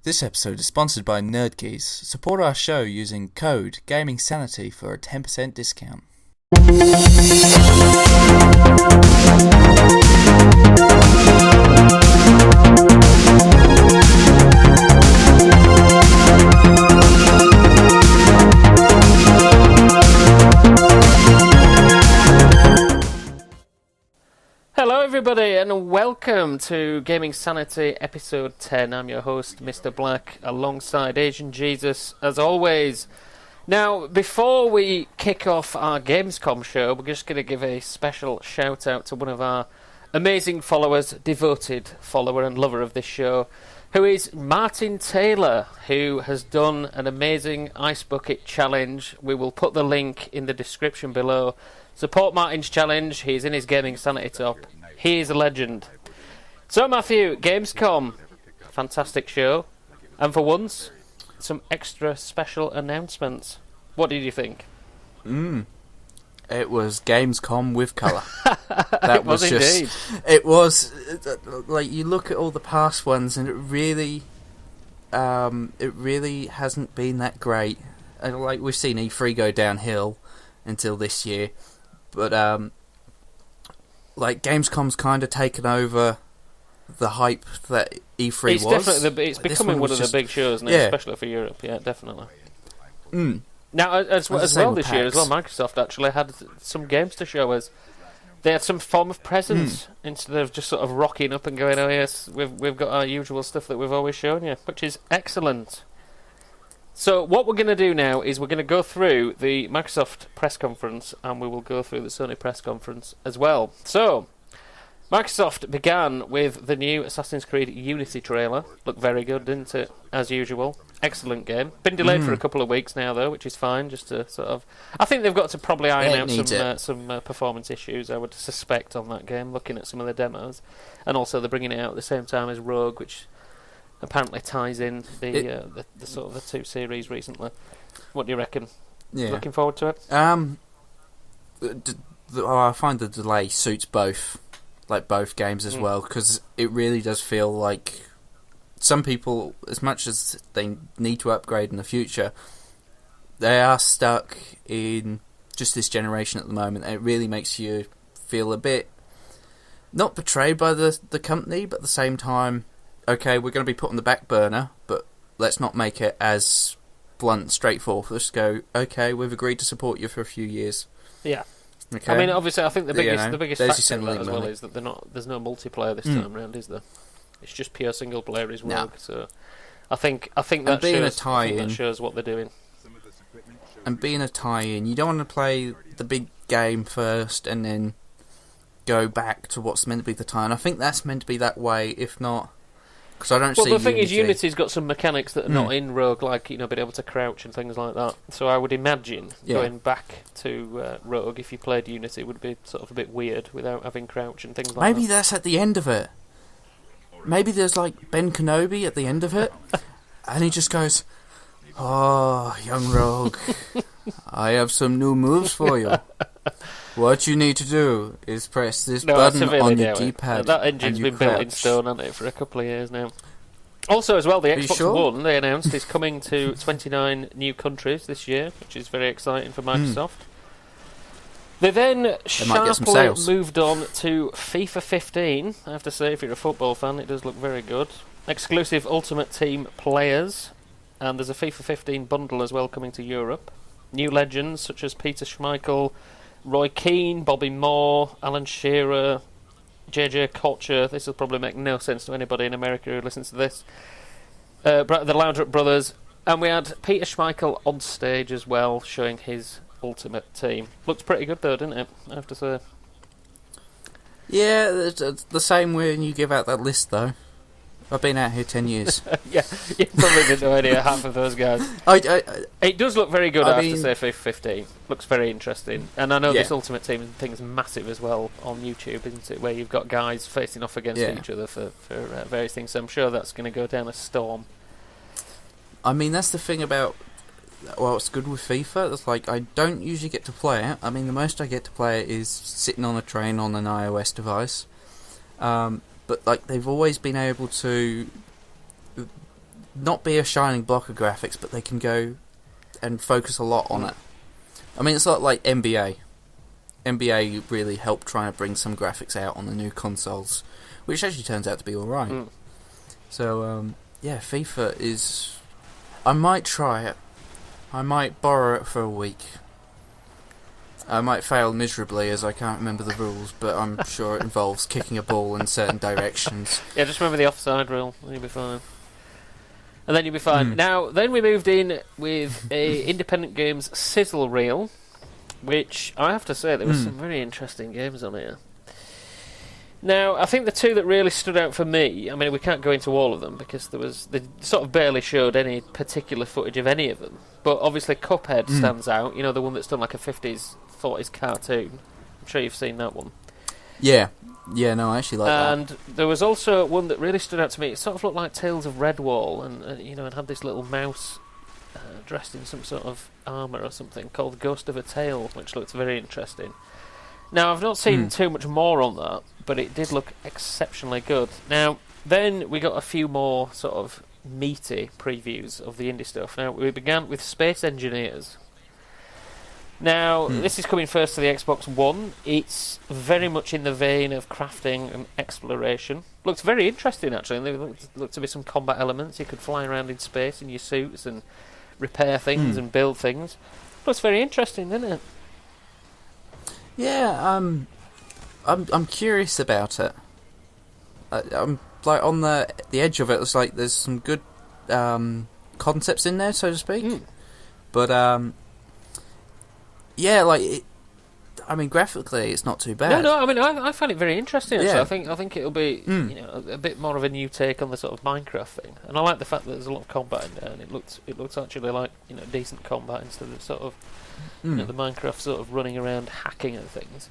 This episode is sponsored by NerdKeys. Support our show using code GamingSanity for a 10% discount. Hello everybody and welcome to Gaming Sanity episode 10. I'm your host Mr. Black alongside Asian Jesus as always. Now before we kick off our Gamescom show, we're just going to give a special shout out to one of our amazing followers, devoted follower and lover of this show, who is Martin Taylor, who has done an amazing Ice Bucket challenge. We will put the link in the description below. Support Martin's challenge. He's in his Gaming Sanity top. He is a legend. So Matthew, Gamescom, fantastic show, and for once, some extra special announcements. What did you think? It was Gamescom with colour. It was indeed. It was like you look at all the past ones, and it really hasn't been that great. And like we've seen E3 go downhill until this year. But, like, Gamescom's kind of taken over the hype that E3 it's was. It's becoming one of the big shows now, especially for Europe. Yeah, definitely. Now, as well this year as well, Microsoft actually had some games to show us. They had some form of presence instead of just sort of rocking up and going, oh yes, we've got our usual stuff that we've always shown you, which is excellent. So what we're going to do now is we're going to go through the Microsoft press conference and we will go through the Sony press conference as well. So, Microsoft began with the new Assassin's Creed Unity trailer. Looked very good, didn't it? As usual. Excellent game. Been delayed for a couple of weeks now though, which is fine, just to sort of... I think they've got to probably iron out some performance issues, I would suspect, on that game, looking at some of the demos. And also they're bringing it out at the same time as Rogue, which... apparently ties in the sort of the two series recently. What do you reckon? Yeah. Looking forward to it? I find the delay suits both games as well, because it really does feel like some people, as much as they need to upgrade in the future, they are stuck in just this generation at the moment, and it really makes you feel a bit not betrayed by the company, but at the same time, okay, we're going to be put on the back burner, but let's not make it as blunt, straightforward. Let's go, okay, we've agreed to support you for a few years. Yeah. Okay. I mean, obviously, I think the biggest factor in that as well money. is that there's no multiplayer this time round, is there? It's just pure single player is Rogue. So I think that shows what they're doing. And being a tie-in, you don't want to play the big game first and then go back to what's meant to be the tie-in. I think that's meant to be that way, if not... the thing is, Unity's got some mechanics that are not in Rogue, like being able to crouch and things like that. So I would imagine going back to Rogue, if you played Unity, would be sort of a bit weird without having crouch and things like that. Maybe that's at the end of it. Maybe there's like Ben Kenobi at the end of it, and he just goes, "Oh, young Rogue, I have some new moves for you. What you need to do is press this button on your D-pad. That engine's been built in stone, hasn't it, for a couple of years now. Also, as well, the Xbox One, they announced, is coming to 29 new countries this year, which is very exciting for Microsoft. They then sharply moved on to FIFA 15. I have to say, if you're a football fan, it does look very good. Exclusive Ultimate Team players, and there's a FIFA 15 bundle as well coming to Europe. New legends such as Peter Schmeichel, Roy Keane, Bobby Moore, Alan Shearer, JJ Kocher. This will probably make no sense to anybody in America who listens to this. The Laudrup brothers. And we had Peter Schmeichel on stage as well, showing his ultimate team. Looked pretty good though, didn't it? I have to say. Yeah, it's the same when you give out that list though. I've been out here 10 years. Yeah, you probably didn't know any half of those guys. It does look very good, I have to say, for 15. Looks very interesting. And I know this Ultimate Team thing's massive as well on YouTube, isn't it? Where you've got guys facing off against each other for various things. So I'm sure that's going to go down a storm. I mean, that's the thing about... Well, it's good with FIFA. It's like, I don't usually get to play it. I mean, the most I get to play it is sitting on a train on an iOS device. But like they've always been able to not be a shining block of graphics, but they can go and focus a lot on it. I mean, it's not like NBA. NBA really helped trying to bring some graphics out on the new consoles, which actually turns out to be alright. So, yeah, FIFA is... I might try it. I might borrow it for a week. I might fail miserably as I can't remember the rules, but I'm sure it involves kicking a ball in certain directions. Yeah, just remember the offside rule, and you'll be fine. And then you'll be fine. Now, then we moved in with a Independent Games sizzle reel, which I have to say there were some very interesting games on here. Now, I think the two that really stood out for me, I mean, we can't go into all of them because they sort of barely showed any particular footage of any of them. But obviously Cuphead stands out, the one that's done like a 50s, 40s cartoon. I'm sure you've seen that one. Yeah, no, I actually like that. And there was also one that really stood out to me. It sort of looked like Tales of Redwall, and had this little mouse dressed in some sort of armour or something called Ghost of a Tale, which looked very interesting. Now, I've not seen too much more on that, but it did look exceptionally good. Now, then we got a few more sort of meaty previews of the indie stuff. Now, we began with Space Engineers. Now, this is coming first to the Xbox One. It's very much in the vein of crafting and exploration. Looks very interesting, actually. There looked to be some combat elements. You could fly around in space in your suits and repair things and build things. Looks very interesting, doesn't it? Yeah, I'm curious about it. I'm like on the edge of it. It's like there's some good concepts in there, so to speak. But yeah, like I mean, graphically, it's not too bad. No, I mean, I find it very interesting. Actually. Yeah. I think it'll be a bit more of a new take on the sort of Minecraft thing, and I like the fact that there's a lot of combat in there, and it looks actually like decent combat instead of sort of the Minecraft sort of running around hacking and things.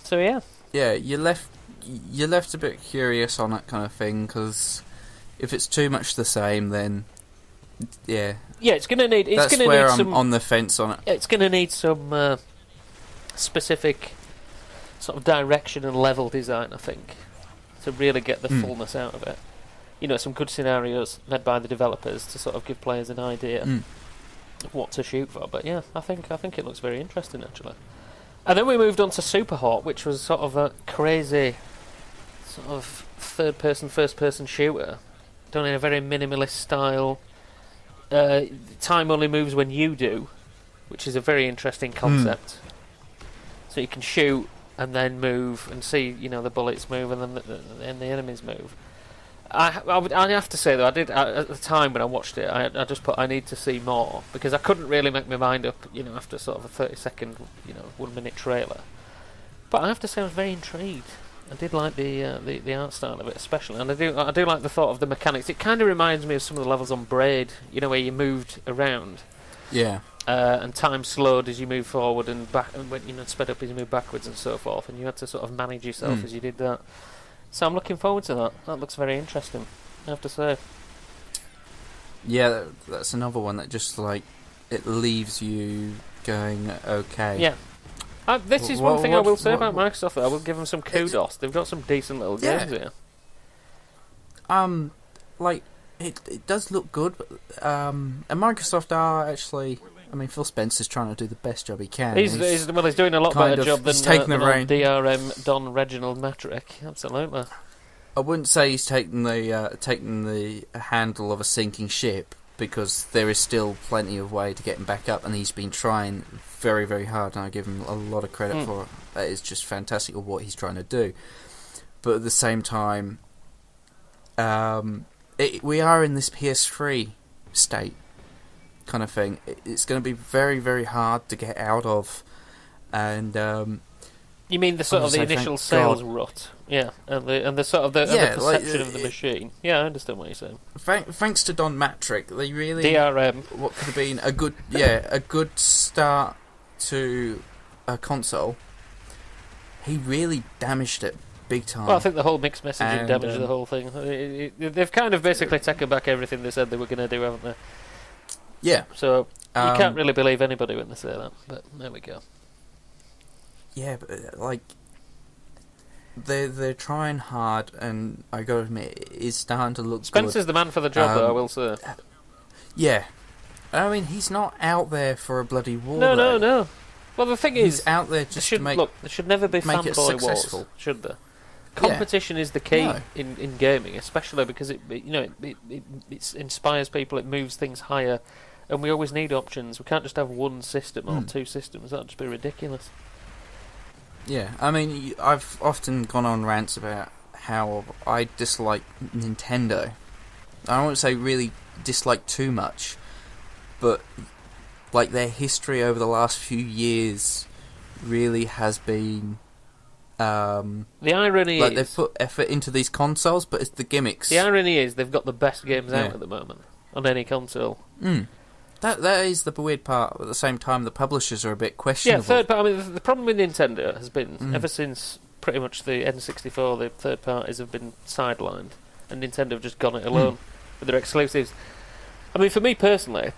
So yeah, you're left a bit curious on that kind of thing, because if it's too much the same, then it's going to need. That's where I'm on the fence on it. It's going to need some specific sort of direction and level design, I think, to really get the fullness out of it. Some good scenarios made by the developers to sort of give players an idea of what to shoot for. But yeah, I think it looks very interesting, actually. And then we moved on to Superhot, which was sort of a crazy sort of third-person, first-person shooter, done in a very minimalist style. Time only moves when you do, which is a very interesting concept. So you can shoot and then move and see, the bullets move and then the enemies move. I have to say though, I did at the time when I watched it, I just put I need to see more, because I couldn't really make my mind up, after sort of a 30-second, 1 minute trailer. But I have to say I was very intrigued. I did like the art style of it, especially, and I do like the thought of the mechanics. It kind of reminds me of some of the levels on Braid, where you moved around. Yeah. And time slowed as you move forward and back, and went sped up as you move backwards and so forth, and you had to sort of manage yourself as you did that. So I'm looking forward to that. That looks very interesting, I have to say. Yeah, that's another one that just like it leaves you going, okay. Yeah. This is one thing I will say about Microsoft. I will give them some kudos. They've got some decent little games here. Like it does look good, but and Microsoft are actually. I mean, Phil Spencer's trying to do the best job he can. He's doing a lot better job than DRM Don Reginald Matrick. Absolutely. I wouldn't say he's taken the handle of a sinking ship, because there is still plenty of way to get him back up, and he's been trying very, very hard, and I give him a lot of credit for it. That is just fantastic of what he's trying to do. But at the same time, we are in this PS3 state kind of thing. It's going to be very, very hard to get out of, and you mean the sort of the initial sales rut, and the sort of the perception of the machine. Yeah, I understand what you're saying. Thanks to Don Matrick, they really DRM. What could have been a good start to a console. He really damaged it big time. Well, I think the whole mixed messaging damaged the whole thing. They've kind of basically taken back everything they said they were going to do, haven't they? Yeah. So you can't really believe anybody when they say that, but there we go. Yeah, but like they're trying hard, and I gotta admit, it is starting to look Spencer's good. the man for the job, though, I will say. Yeah. I mean, he's not out there for a bloody war. No. Well, the thing is, he's out there just to make. Look, there should never be fanboy wars, should there? Competition is the key in gaming, especially because it inspires people, it moves things higher, and we always need options. We can't just have one system or two systems. That'd just be ridiculous. Yeah, I mean, I've often gone on rants about how I dislike Nintendo. I won't say really dislike too much, but like their history over the last few years really has been. The irony is they've put effort into these consoles, but it's the gimmicks. The irony is they've got the best games out at the moment on any console. That is the weird part. At the same time, the publishers are a bit questionable. Yeah, third party. I mean, the problem with Nintendo has been ever since pretty much the N64, the third parties have been sidelined, and Nintendo have just gone it alone with their exclusives. I mean, for me personally,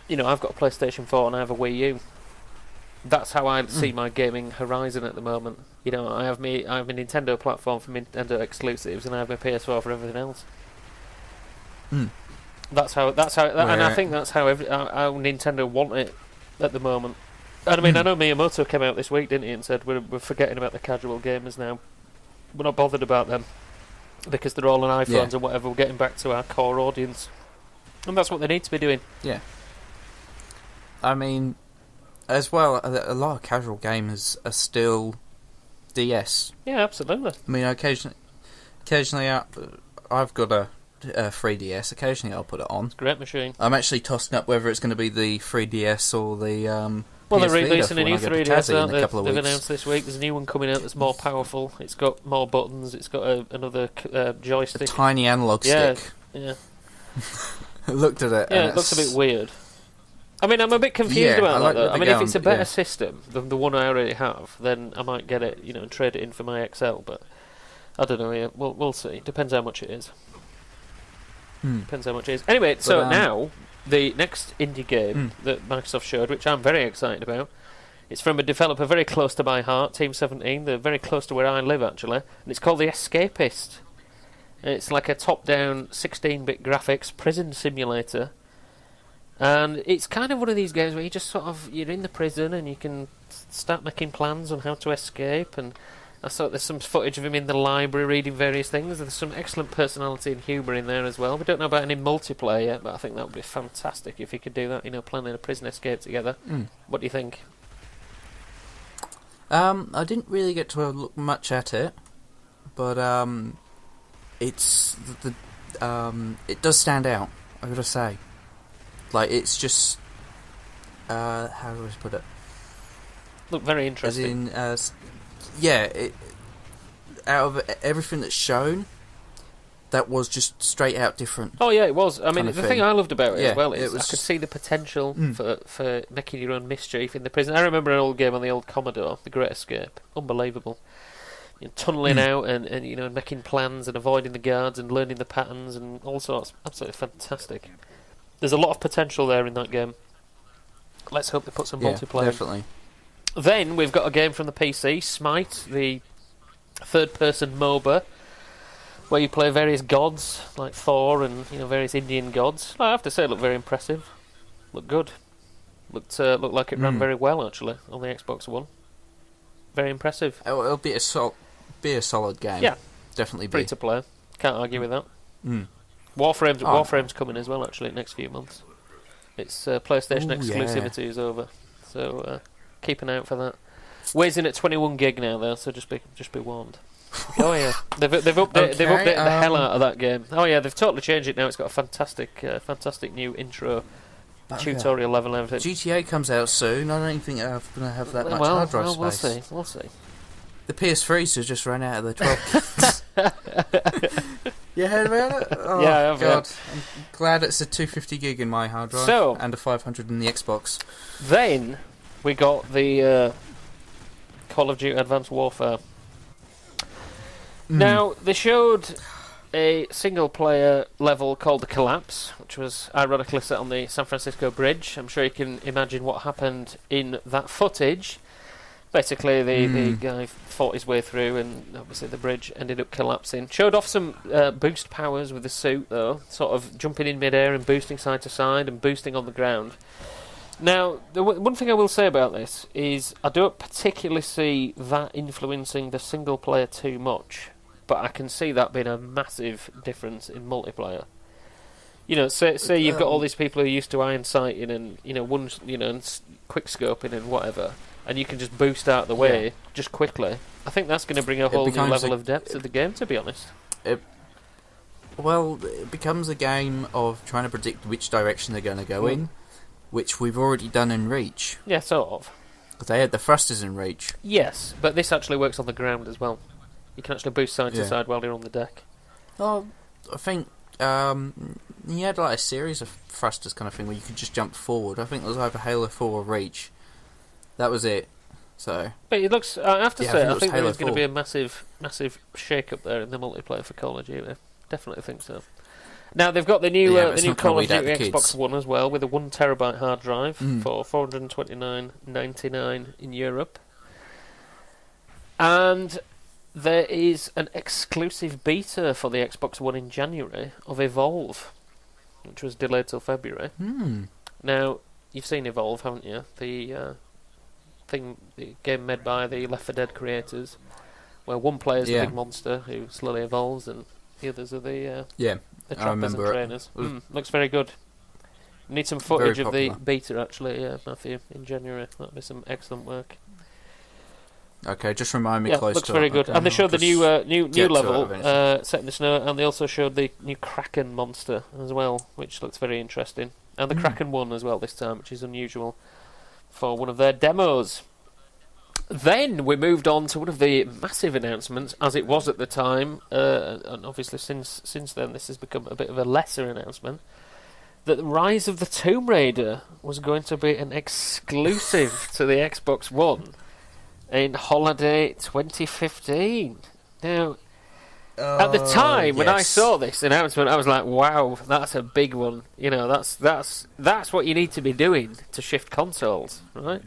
I've got a PlayStation 4 and I have a Wii U. That's how I see my gaming horizon at the moment. I have a Nintendo platform for Nintendo exclusives, and I have my PS4 for everything else. That's how, and I think that's how how Nintendo want it at the moment. And I mean, I know Miyamoto came out this week, didn't he, and said we're forgetting about the casual gamers now. We're not bothered about them because they're all on iPhones and whatever. We're getting back to our core audience, and that's what they need to be doing. Yeah. I mean, as well, a lot of casual gamers are still DS. Yeah, absolutely. I mean, occasionally, I've got a 3DS. Occasionally, I'll put it on. It's a great machine. I'm actually tossing up whether it's going to be the 3DS or the well, PS they're releasing a new 3DS, aren't they? They've announced this week. There's a new one coming out that's more powerful. It's got more buttons. It's got another joystick. A tiny analog stick. Yeah. I looked at it. Yeah, it looks a bit weird. I mean, I'm a bit confused about that, though. I mean, if it's a better system than the one I already have, then I might get it, and trade it in for my XL, but I don't know, we'll see. Depends how much it is. Depends how much it is. Anyway, so now, the next indie game that Microsoft showed, which I'm very excited about, it's from a developer very close to my heart, Team 17. They're very close to where I live, actually, and it's called The Escapist. It's like a top-down 16-bit graphics prison simulator. And it's kind of one of these games where you just you're in the prison and you can start making plans on how to escape. And I saw there's some footage of him in the library reading various things. There's some excellent personality and humour in there as well. We don't know about any multiplayer yet, but I think that would be fantastic if you could do that, planning a prison escape together. What do you think? I didn't really get to look much at it, but it's it does stand out, I gotta say. Like, it's just... how do I put it? Look very interesting. As in, out of everything that's shown, that was just straight out different. Oh, yeah, it was. I mean, the thing I loved about it as well is I could see the potential for making your own mischief in the prison. I remember an old game on the old Commodore, The Great Escape. Unbelievable. Tunnelling out and making plans and avoiding the guards and learning the patterns and all sorts. Absolutely fantastic. There's a lot of potential there in that game. Let's hope they put some multiplayer. Definitely. Then we've got a game from the PC, Smite, the third-person MOBA, where you play various gods like Thor and various Indian gods. I have to say, it looked very impressive. Looked good. Looked like it ran very well actually on the Xbox One. Very impressive. It'll be a solid game. Yeah, definitely free to play. Can't argue with that. Warframe's coming as well, actually, next few months. Its PlayStation exclusivity is over, so keep an eye out for that. Weighs in at 21 gig now, though, so just be warned. Oh yeah, they've updated the hell out of that game. Oh yeah, they've totally changed it now. It's got a fantastic new intro, tutorial level and everything. GTA comes out soon. I don't think I'm going to have that much hard drive space. We'll see. The PS3s have just run out of the 12 gigs. You heard about it? Oh, yeah, I have. God. I'm glad it's a 250 gig in my hard drive and a 500 in the Xbox. Then we got the Call of Duty Advanced Warfare. Now, they showed a single-player level called The Collapse, which was ironically set on the San Francisco Bridge. I'm sure you can imagine what happened in that footage. Basically, the guy fought his way through, and obviously the bridge ended up collapsing. Showed off some boost powers with the suit, though, sort of jumping in midair and boosting side to side and boosting on the ground. Now, the one thing I will say about this is I don't particularly see that influencing the single player too much, but I can see that being a massive difference in multiplayer. You know, say you've got all these people who are used to iron sighting and and quick scoping and whatever, and you can just boost out the way just quickly. I think that's going to bring a whole new level of depth to the game, to be honest. It becomes a game of trying to predict which direction they're going to go in, which we've already done in Reach. Yeah, sort of. Because they had the thrusters in Reach. Yes, but this actually works on the ground as well. You can actually boost side to side while you're on the deck. Well, I think you had like a series of thrusters kind of thing where you could just jump forward. I think it was either Halo 4 or Reach. That was it. So, but it looks. I have to say, I think there's going to be a massive shake-up there in the multiplayer for Call of Duty. Definitely think so. Now they've got the new Call of Duty Xbox One as well, with a 1 terabyte hard drive for $429.99 in Europe, and there is an exclusive beta for the Xbox One in January of Evolve, which was delayed till February. Now you've seen Evolve, haven't you? The game made by the Left 4 Dead creators, where one player is the big monster who slowly evolves, and the others are the trappers and trainers. Looks very good. Need some footage of the beta, actually, Matthew, in January. That'll be some excellent work. Okay, just remind me close looks to very it. good. Okay. And they showed the new level set in the snow, and they also showed the new Kraken monster as well, which looks very interesting. And the Kraken one as well this time, which is unusual for one of their demos. Then we moved on to one of the massive announcements, as it was at the time, and obviously since then this has become a bit of a lesser announcement, that the Rise of the Tomb Raider was going to be an exclusive to the Xbox One in holiday 2015. Now, at the time when I saw this announcement, I was like, "Wow, that's a big one." You know, that's what you need to be doing to shift consoles, right?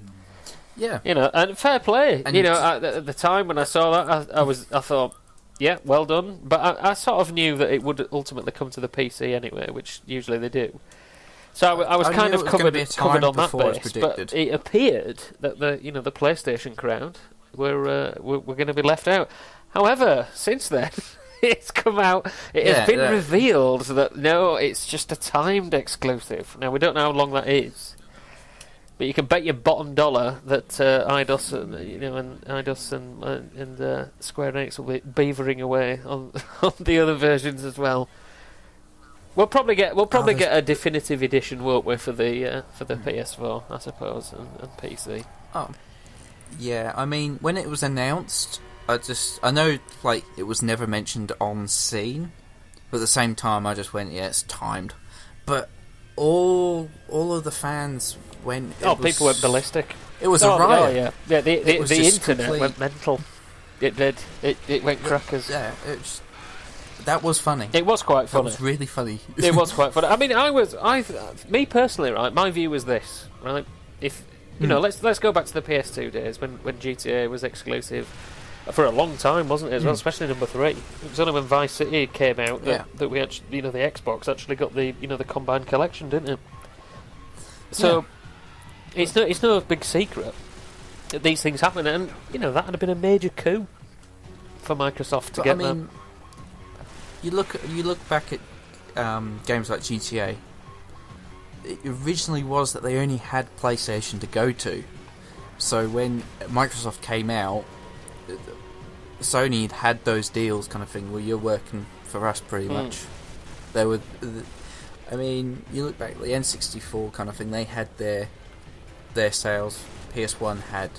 Yeah, you know, and fair play. And at the time when I saw that, I thought, yeah, well done. But I sort of knew that it would ultimately come to the PC anyway, which usually they do. So I was kind of covered on that base. But it appeared that the PlayStation crowd were going to be left out. However, since then, it's come out. It has been revealed that no, it's just a timed exclusive. Now we don't know how long that is. But you can bet your bottom dollar that Eidos and Square Enix will be beavering away on the other versions as well. We'll probably get a definitive edition, won't we, for the PS4, I suppose, and PC. Oh, yeah. I mean, when it was announced, I know like it was never mentioned on scene, but at the same time, I just went, yeah, it's timed. But all of the fans. People went ballistic. It was a riot. The internet went mental. It did. It went crackers. Yeah, that was funny. It was quite funny. It was really funny. It was quite funny. I mean, me personally, right? My view was this, right? If let's go back to the PS2 days when GTA was exclusive for a long time, wasn't it? As well, especially number 3. It was only when Vice City came out that we actually, the Xbox actually got the the combined collection, didn't it? So. It's no big secret that these things happen, and that would have been a major coup for Microsoft to get that. You look back at games like GTA. It originally was that they only had PlayStation to go to, so when Microsoft came out, Sony had those deals kind of thing where you're working for us pretty much. They were, I mean, you look back at the N64 kind of thing. They had their sales. PS1 had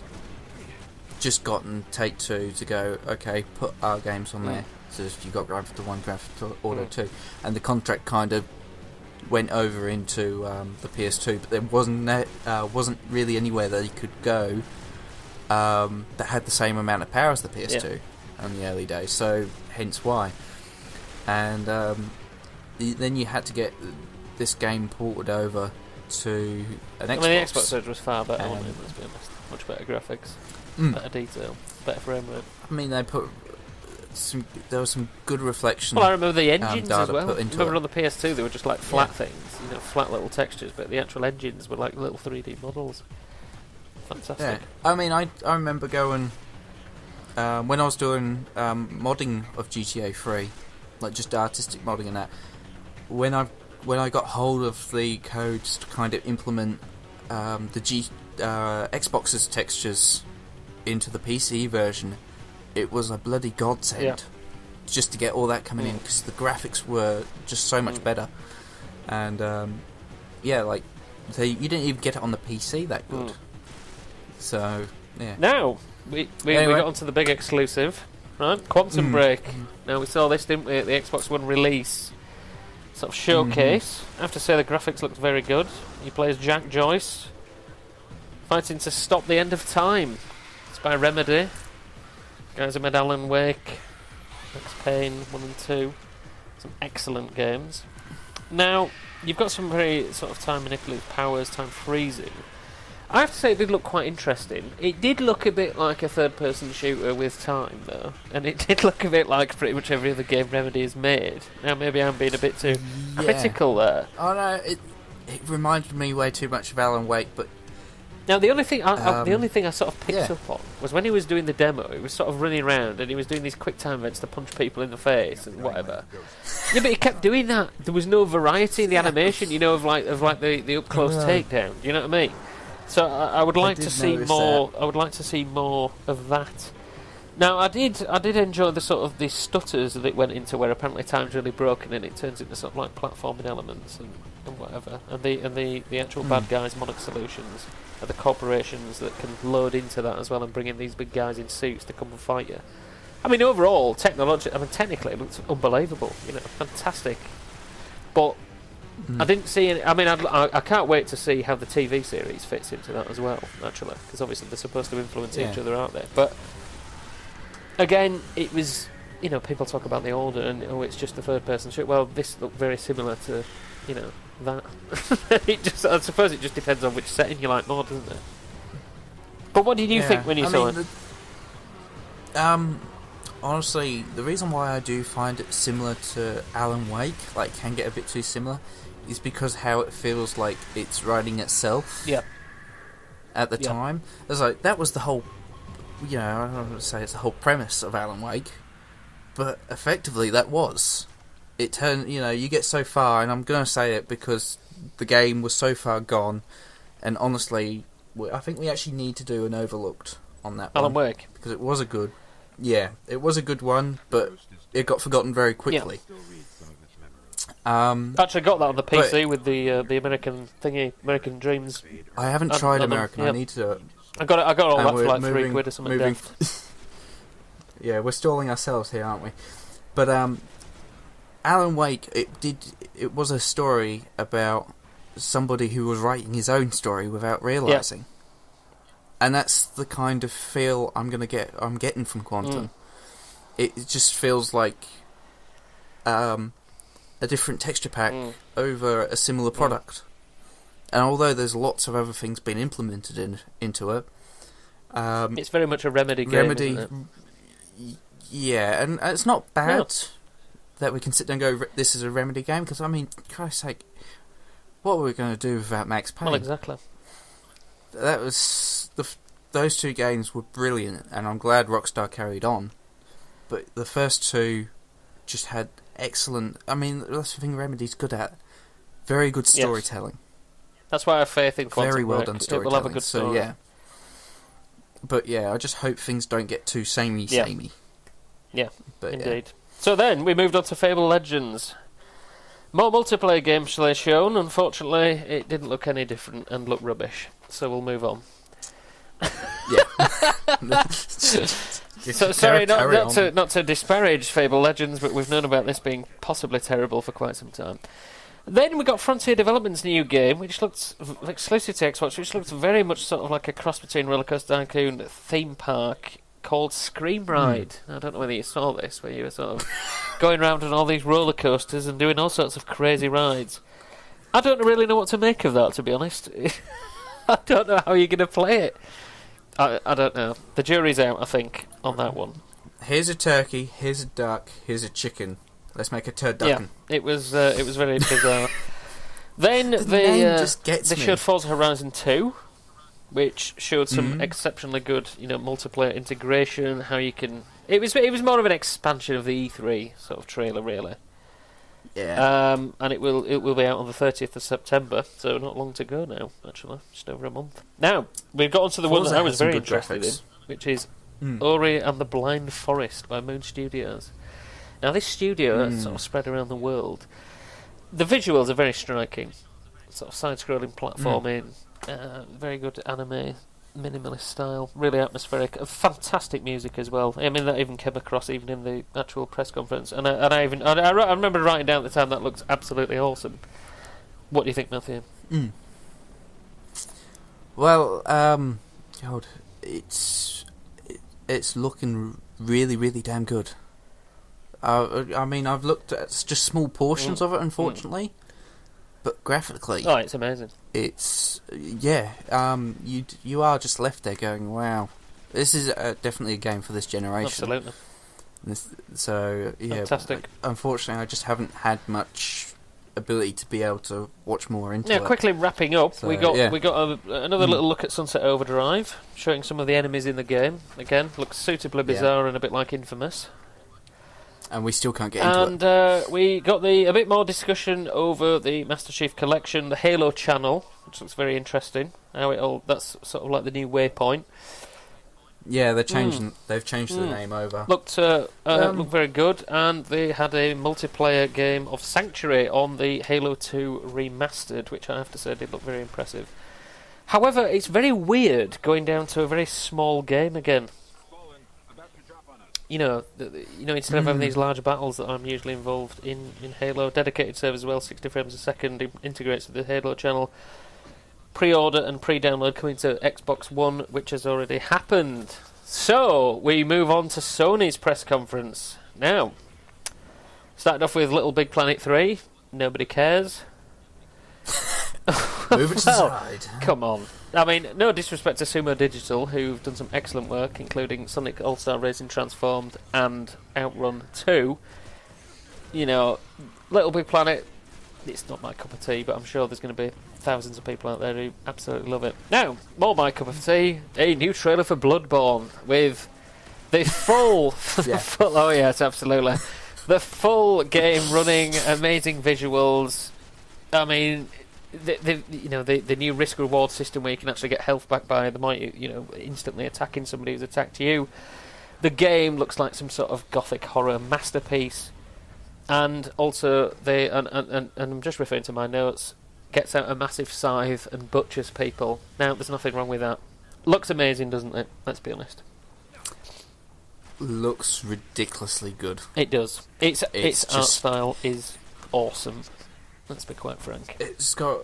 just gotten Take-Two to go, okay, put our games on there. So if you got Grand Theft Auto 1, Grand Theft Auto 2, and the contract kind of went over into the PS2, but there wasn't really anywhere that you could go that had the same amount of power as the PS2 in the early days. So hence why. And then you had to get this game ported over to an Xbox. I mean, the Xbox Series was far better, wasn't it? Let's be honest. Much better graphics. better detail, better frame rate. I mean, there was some good reflection. Well, I remember the engines as well. Remember on the PS2 they were just like flat things, flat little textures, but the actual engines were like little 3D models. Fantastic. Yeah. I mean, I remember going when I was doing modding of GTA 3, like just artistic modding and that. When I got hold of the codes to kind of implement the Xbox's textures into the PC version, it was a bloody godsend just to get all that coming in, because the graphics were just so much better. And like you didn't even get it on the PC that good. So yeah. Now we got onto the big exclusive, right? Quantum Break. Now we saw this, didn't we, at the Xbox One release sort of showcase. I have to say the graphics looked very good. He plays Jack Joyce, fighting to stop the end of time. It's by Remedy. Guys who made Alan Wake, Max Payne 1 and 2. Some excellent games. Now, you've got some very sort of time manipulative powers, time freezing. I have to say it did look quite interesting. It did look a bit like a third-person shooter with time, though. And it did look a bit like pretty much every other game Remedy has made. Now, maybe I'm being a bit too critical there. Oh, no, it reminded me way too much of Alan Wake, but... Now, the only thing I sort of picked up on was when he was doing the demo, he was sort of running around and he was doing these quick time events to punch people in the face and whatever. Yeah, but he kept doing that. There was no variety in the animation, of like the up close takedown. You know what I mean? So I would like to see more. I would like to see more of that. Now, I did enjoy the sort of the stutters that went into where apparently time's really broken and it turns into sort of like platforming elements and whatever, and the actual bad guys, Monarch Solutions, are the corporations that can load into that as well and bring in these big guys in suits to come and fight you. I mean, overall, technically, it looks unbelievable. Fantastic. But I didn't see any. I mean, I can't wait to see how the TV series fits into that as well. Actually, because obviously they're supposed to influence each other, aren't they? But again, it was. People talk about the order and it's just the third-person shooter. Well, this looked very similar to, that. I suppose it just depends on which setting you like more, doesn't it? But what did you think when you saw it? Honestly, the reason why I do find it similar to Alan Wake, like can get a bit too similar, is because how it feels like it's writing itself. Yeah. At the time, it was like that was the whole. I don't want to say it's the whole premise of Alan Wake, but effectively that was. It turned, you get so far, and I'm going to say it because the game was so far gone, and honestly, I think we actually need to do an overlooked on that Alan Wake. Because it was a good one, but it got forgotten very quickly. Actually got that on the PC with the American thingy, American Dreams. I haven't tried American, I need to do it. I got all that for like £3 or something. Yeah, we're stalling ourselves here, aren't we? But Alan Wake, it was a story about somebody who was writing his own story without realising. And that's the kind of feel I'm getting from Quantum. It just feels like a different texture pack over a similar product. And although there's lots of other things being implemented into it, it's very much a Remedy game, isn't it? Yeah, and it's not bad that we can sit down and go, this is a Remedy game, because, I mean, Christ's sake, what were we going to do without Max Payne? Well, exactly. That was... Those two games were brilliant, and I'm glad Rockstar carried on. But the first two just had excellent... I mean, that's the thing Remedy's good at. Very good storytelling. That's why I have faith in Quantum Very well Break. done storytelling. It will have a good story. So, yeah. But yeah, I just hope things don't get too samey. Yeah, but, indeed. So then, we moved on to Fable Legends. More multiplayer gameplay shown. Unfortunately, it didn't look any different and looked rubbish. So we'll move on. So sorry, not to disparage Fable Legends, but we've known about this being possibly terrible for quite some time. Then we got Frontier Development's new game, which looked exclusive to Xbox, which looked very much sort of like a cross between Rollercoaster Tycoon theme park called Scream Ride. I don't know whether you saw this, where you were sort of going around on all these roller coasters and doing all sorts of crazy rides. I don't really know what to make of that, to be honest. I don't know how you're going to play it. I don't know. The jury's out, I think, on that one. Here's a turkey, here's a duck, here's a chicken. Let's make a turducken. Yeah, it was very bizarre. Then they showed Forza Horizon 2, which showed some exceptionally good, multiplayer integration. How you can. It was more of an expansion of the E3 sort of trailer, really. Yeah. And it will be out on the 30th of September, so not long to go now. Actually, just over a month. Now we've got onto the one that I was very interested in, which is Ori and the Blind Forest by Moon Studios. Now this studio is sort of spread around the world. The visuals are very striking, sort of side-scrolling platforming, very good anime, minimalist style, really atmospheric, fantastic music as well. I mean that even came across even in the actual press conference, and I remember writing down at the time that looks absolutely awesome. What do you think, Matthew? Well, God, it's looking really, really damn good. I mean, I've looked at just small portions of it, unfortunately, but graphically, it's amazing. It's you are just left there going, "Wow, this is definitely a game for this generation." Absolutely. Fantastic. Unfortunately, I just haven't had much ability to be able to watch more into it. Now, quickly wrapping up, we got another little look at Sunset Overdrive, showing some of the enemies in the game. Again, looks suitably bizarre and a bit like Infamous. And we still can't get into it. And we got a bit more discussion over the Master Chief Collection, the Halo channel, which looks very interesting. That's sort of like the new waypoint. Yeah, they've changed the name over. Looked very good, and they had a multiplayer game of Sanctuary on the Halo 2 Remastered, which I have to say did look very impressive. However, it's very weird going down to a very small game again. Instead of having these large battles that I'm usually involved in Halo, dedicated server as well, 60 frames a second, integrates with the Halo channel. Pre-order and pre-download coming to Xbox One, which has already happened. So, we move on to Sony's press conference. Now, started off with Little Big Planet 3, nobody cares. Move it to the side. Come on. I mean, no disrespect to Sumo Digital, who've done some excellent work, including Sonic All-Star Racing Transformed and Outrun 2. Little Big Planet, it's not my cup of tea, but I'm sure there's going to be thousands of people out there who absolutely love it. Now, more my cup of tea, a new trailer for Bloodborne with the full... oh yes, absolutely. The full game running, amazing visuals. I mean... The new risk reward system where you can actually get health back by the might instantly attacking somebody who's attacked you. The game looks like some sort of gothic horror masterpiece, and also and I'm just referring to my notes, gets out a massive scythe and butchers people. Now there's nothing wrong with that. Looks amazing, doesn't it? Let's be honest. Looks ridiculously good. It does. Its art style is awesome. Let's be quite frank. It's got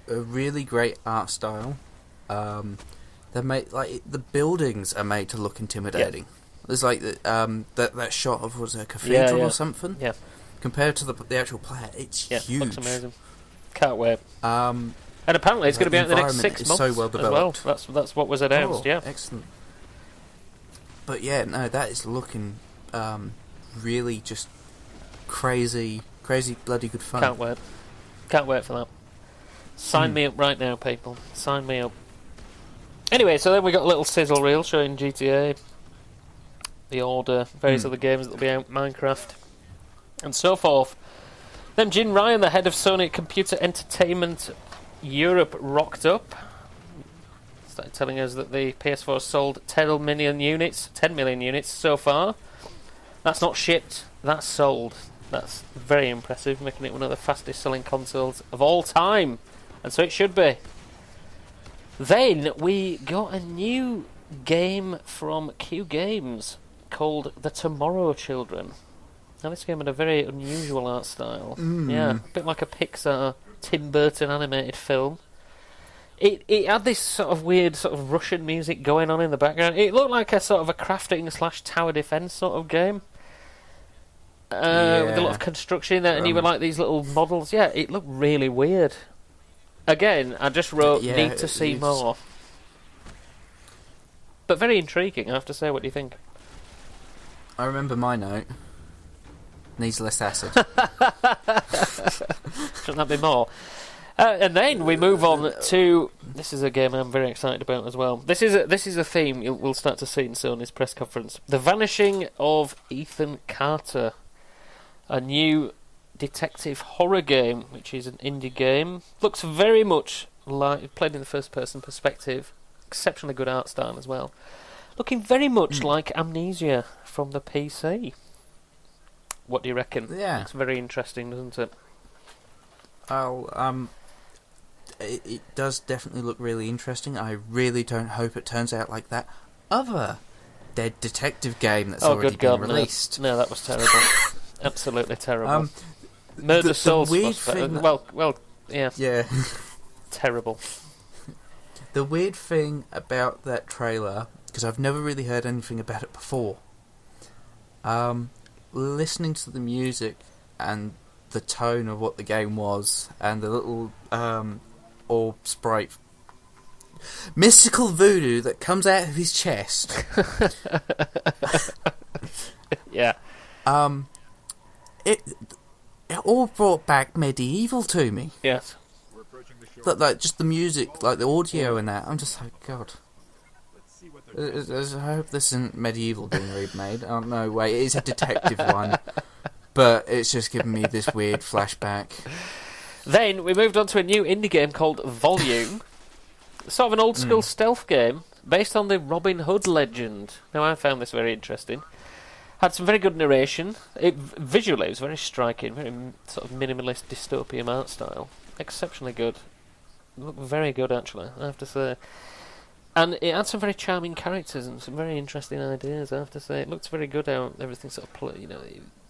a really great art style. They're made the buildings are made to look intimidating. Yeah. There's like that shot of a cathedral or something. Yeah. Compared to the actual player, it's huge. Looks amazing. Can't wait. And apparently it's going to be out in the next 6 months so well developed. As well. That's what was announced. Excellent. But that is looking really just crazy bloody good fun. Can't wait for that. Sign me up right now, people. Sign me up. Anyway, so then we got a little sizzle reel showing GTA, The Order, various other games that will be out, Minecraft, and so forth. Then Jim Ryan, the head of Sony Computer Entertainment Europe, rocked up. Started telling us that the PS4 sold 10 million units so far. That's not shipped, that's sold. That's very impressive, making it one of the fastest selling consoles of all time. And so it should be. Then we got a new game from Q Games called The Tomorrow Children. Now this game had a very unusual art style. Yeah, a bit like a Pixar Tim Burton animated film. It had this sort of weird sort of Russian music going on in the background. It looked like a sort of a crafting / tower defense sort of game. With a lot of construction in there, and you were like these little models. Yeah, it looked really weird. Again, I just wrote, need to see more. but very intriguing, I have to say. What do you think? I remember my note. Needs less acid. Shouldn't that be more? And then we move on to... This is a game I'm very excited about as well. This is a theme we'll start to see in Sony's press conference. The Vanishing of Ethan Carter. A new detective horror game, which is an indie game. Looks very much like... Played in the first-person perspective. Exceptionally good art style as well. Looking very much like Amnesia from the PC. What do you reckon? Yeah. It's very interesting, doesn't it? It does definitely look really interesting. I really don't hope it turns out like that other dead detective game that's already been released. No, that was terrible. Absolutely terrible. Murder Souls. Well, yeah. Yeah. Terrible. The weird thing about that trailer, because I've never really heard anything about it before, listening to the music and the tone of what the game was, and the little orb sprite mystical voodoo that comes out of his chest. Yeah. It all brought back medieval to me. Yes. Like just the music, like the audio and that. I'm just like, God. I hope this isn't medieval being remade. Oh no, wait, it is a detective one, but it's just giving me this weird flashback. Then we moved on to a new indie game called Volume, sort of an old school stealth game based on the Robin Hood legend. Now I found this very interesting. Had some very good narration. Visually, it was very striking, very sort of minimalist dystopian art style. Exceptionally good. Looked very good, actually, I have to say. And it had some very charming characters and some very interesting ideas, I have to say. It looked very good how everything sort of,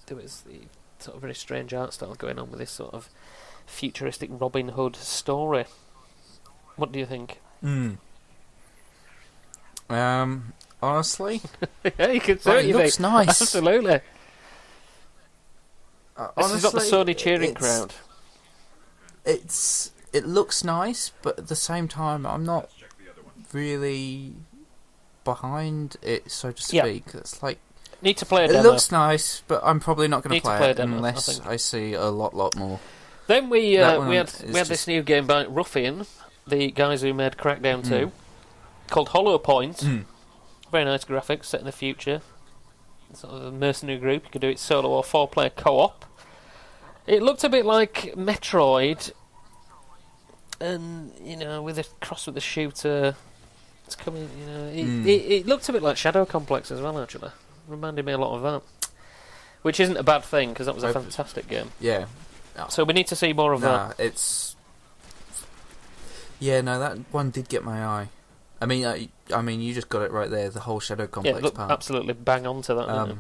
there was the sort of very strange art style going on with this sort of futuristic Robin Hood story. What do you think? Honestly? Yeah, you can say it looks nice. Absolutely. Honestly, this is not the Sony cheering crowd. It looks nice, but at the same time, I'm not really behind it, so to speak. Yeah. It's like need to play a demo. It looks nice, but I'm probably not going to play it demo, unless I see a lot more. Then we had this new game by Ruffian, the guys who made Crackdown 2, called Hollow Point. Very nice graphics, set in the future. Sort of a mercenary group. You can do it solo or 4-player co-op. It looked a bit like Metroid, and with a cross with the shooter. It's coming. It looked a bit like Shadow Complex as well. Actually, reminded me a lot of that, which isn't a bad thing because that was a fantastic game. Yeah. So we need to see more of that. That one did get my eye. I mean, you just got it right there. The whole Shadow Complex part. Absolutely bang on to that. Didn't it?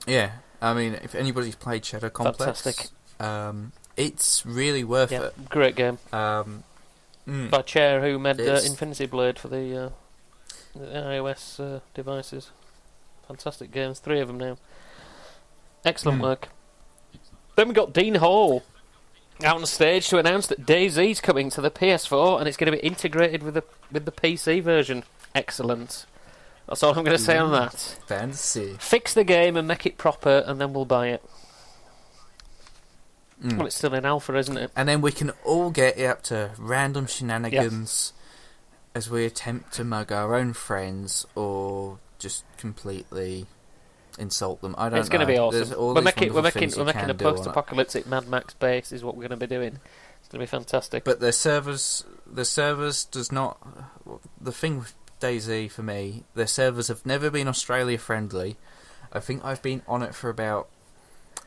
Yeah, I mean, if anybody's played Shadow Complex, fantastic. It's really worth it. Great game. By Chair, who made Infinity Blade for the iOS devices. Fantastic games, 3 of them now. Excellent work. Then we got Dean Hall out on stage to announce that DayZ's coming to the PS4 and it's going to be integrated with the PC version. Excellent. That's all I'm going to say on that. Fancy. Fix the game and make it proper, and then we'll buy it. Well, it's still in alpha, isn't it? And then we can all get up to random shenanigans as we attempt to mug our own friends or just completely insult them. I don't know. It's going to be awesome. We're making a post-apocalyptic Mad Max base is what we're going to be doing. It's going to be fantastic. But the servers does not. The thing with DayZ for me, their servers have never been Australia friendly. I think I've been on it for about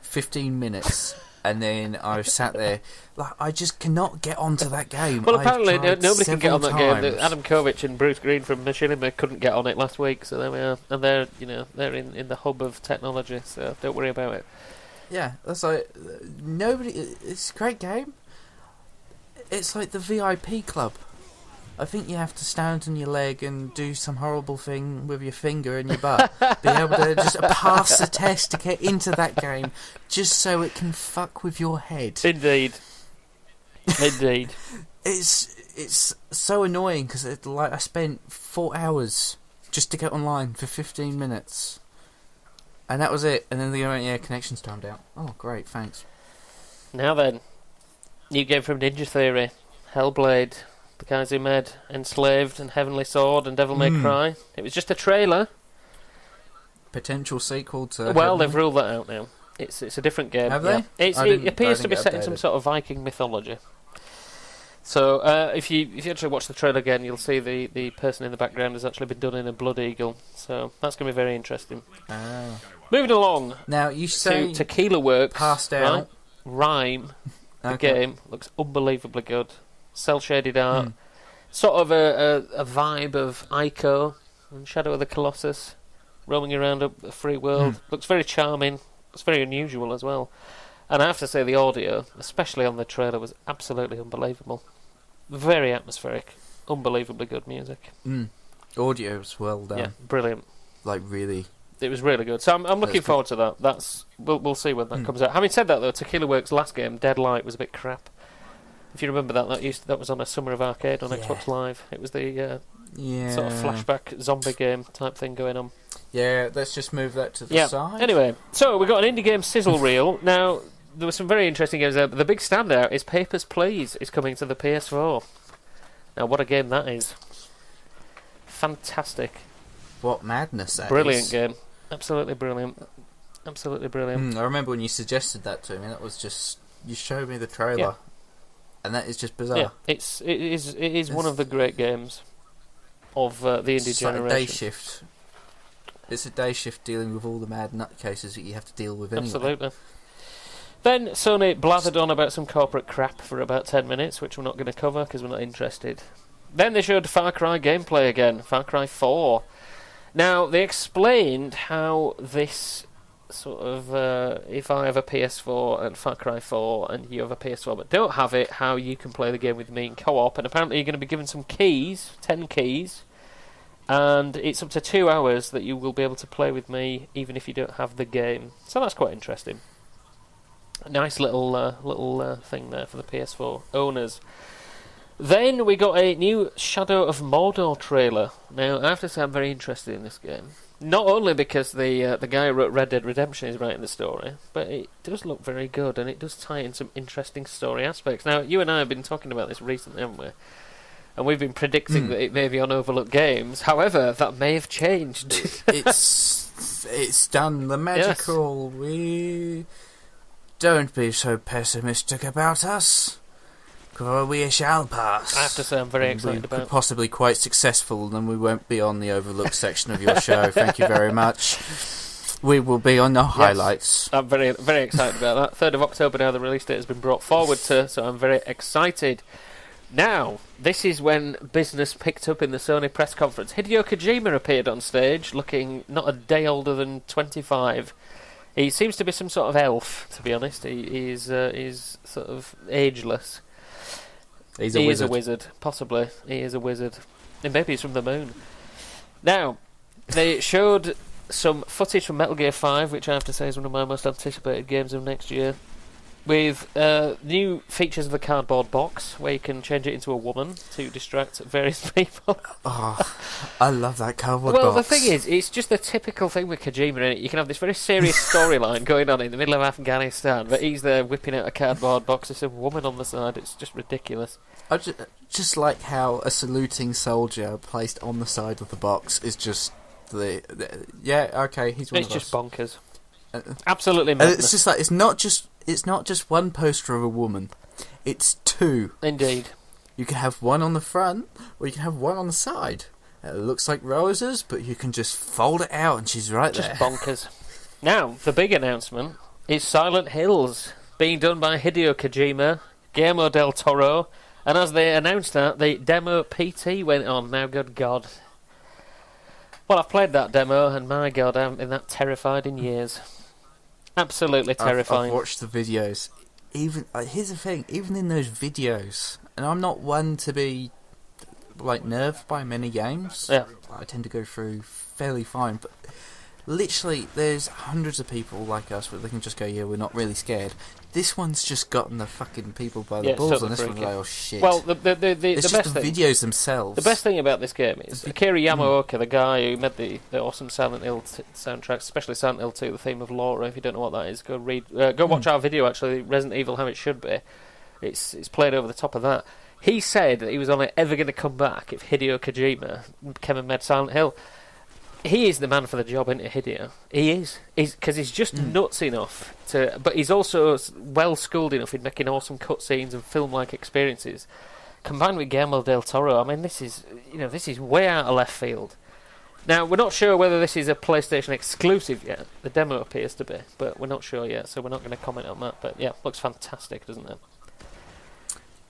15 minutes. And then I've sat there, like, I just cannot get onto that game. Well, apparently nobody can get on that times. game. Adam Kovic and Bruce Green from Machinima couldn't get on it last week, so there we are. And they're in the hub of technology, so don't worry about it. Yeah, that's like nobody. It's a great game. It's like the VIP club. I think you have to stand on your leg and do some horrible thing with your finger in your butt. Be able to just pass the test to get into that game, just so it can fuck with your head. Indeed. It's it's so annoying because I spent 4 hours just to get online for 15 minutes, and that was it. And then they go, "Yeah, connection's timed out." Oh, great, thanks. Now then, new game from Ninja Theory, Hellblade. The guys who made Enslaved and Heavenly Sword and Devil May Cry. It was just a trailer. Potential sequel to. Well, they've ruled that out now. It's a different game. Have they? It appears to be set in some sort of Viking mythology. So if you actually watch the trailer again, you'll see the person in the background has actually been done in a blood eagle. So that's going to be very interesting. Moving along. Now you say Tequila Works passed out. Right? Rime. The game looks unbelievably good. Cel-shaded art. Sort of a vibe of Ico and Shadow of the Colossus, roaming around a free world. Looks very charming. It's very unusual as well. And I have to say the audio, especially on the trailer, was absolutely unbelievable. Very atmospheric. Unbelievably good music. Audio was well done. Yeah, brilliant. Like, really. It was really good. So I'm looking forward to that. We'll see when that comes out. Having said that, though, Tequila Works' last game, Dead Light, was a bit crap. If you remember that was on a Summer of Arcade on Xbox Live. It was the sort of flashback zombie game type thing going on. Yeah, let's just move that to the side. Anyway, so we got an indie game sizzle reel. Now, there were some very interesting games there, but the big standout is Papers, Please is coming to the PS4. Now, what a game that is. Fantastic. What madness that Brilliant is. Game. Absolutely brilliant. Absolutely brilliant. I remember when you suggested that to me. That was just... You showed me the trailer. And that is just bizarre. Yeah, it is one of the great games of the indie generation. Like a day shift. It's a day shift dealing with all the mad nutcases that you have to deal with anyway. Absolutely. Then Sony blathered on about some corporate crap for about 10 minutes, which we're not going to cover because we're not interested. Then they showed Far Cry gameplay again, Far Cry 4. Now, they explained how this sort of, if I have a PS4 and Far Cry 4 and you have a PS4 but don't have it, how you can play the game with me in co-op. And apparently you're going to be given some keys, 10 keys, and it's up to 2 hours that you will be able to play with me even if you don't have the game. So that's quite interesting. A nice little thing there for the PS4 owners. Then we got a new Shadow of Mordor trailer. Now, I have to say I'm very interested in this game. Not only because the guy who wrote Red Dead Redemption is writing the story, but it does look very good, and it does tie in some interesting story aspects. Now, you and I have been talking about this recently, haven't we? And we've been predicting that it may be on Overlooked Games. However, that may have changed. It's done. The magical... Yes. We... Don't be so pessimistic about us. We shall pass. I have to say I'm very excited about it. Possibly quite successful, then we won't be on the Overlooked section of your show. Thank you very much. We will be on the highlights. I'm very, very excited about that. 3rd of October now, the release date has been brought forward to, so I'm very excited. Now, this is when business picked up in the Sony press conference. Hideo Kojima appeared on stage, looking not a day older than 25. He seems to be some sort of elf, to be honest. He's sort of ageless. He is a wizard, possibly. He is a wizard. And maybe he's from the moon. Now, they showed some footage from Metal Gear 5, which I have to say is one of my most anticipated games of next year, with new features of the cardboard box, where you can change it into a woman to distract various people. Oh, I love that cardboard box. Well, the thing is, it's just the typical thing with Kojima in it. You can have this very serious storyline going on in the middle of Afghanistan, but he's there whipping out a cardboard box with some woman on the side. It's just ridiculous. I just like how a saluting soldier placed on the side of the box is just he's one of us. It's just bonkers. Absolutely madness. It's just like it's not just one poster of a woman, it's 2. Indeed. You can have one on the front, or you can have one on the side. It looks like roses, but you can just fold it out and she's right there. Just bonkers. Now, the big announcement is Silent Hills, being done by Hideo Kojima, Guillermo del Toro, and as they announced that, the demo PT went on. Now, good God. Well, I've played that demo, and my God, I haven't been that terrified in years. Absolutely terrifying. I've watched the videos. Here's the thing, even in those videos, and I'm not one to be nerved by many games. Yeah. I tend to go through fairly fine, but literally, there's hundreds of people like us where they can just go, yeah, we're not really scared. This one's just gotten the fucking people by the balls, and this one's like, oh shit. Well, the it's best just the thing, videos themselves. The best thing about this game is Akira Yamaoka, the guy who made the awesome Silent Hill soundtracks, especially Silent Hill 2, the theme of Laura. If you don't know what that is, go watch our video. Actually, Resident Evil How It Should Be. It's played over the top of that. He said that he was only ever going to come back if Hideo Kojima came and made Silent Hill. He is the man for the job, isn't he, Hideo? He is. Because he's just nuts enough to... But he's also well-schooled enough in making awesome cutscenes and film-like experiences. Combined with Guillermo del Toro, I mean, this is way out of left field. Now, we're not sure whether this is a PlayStation exclusive yet. The demo appears to be, but we're not sure yet, so we're not going to comment on that. But yeah, looks fantastic, doesn't it?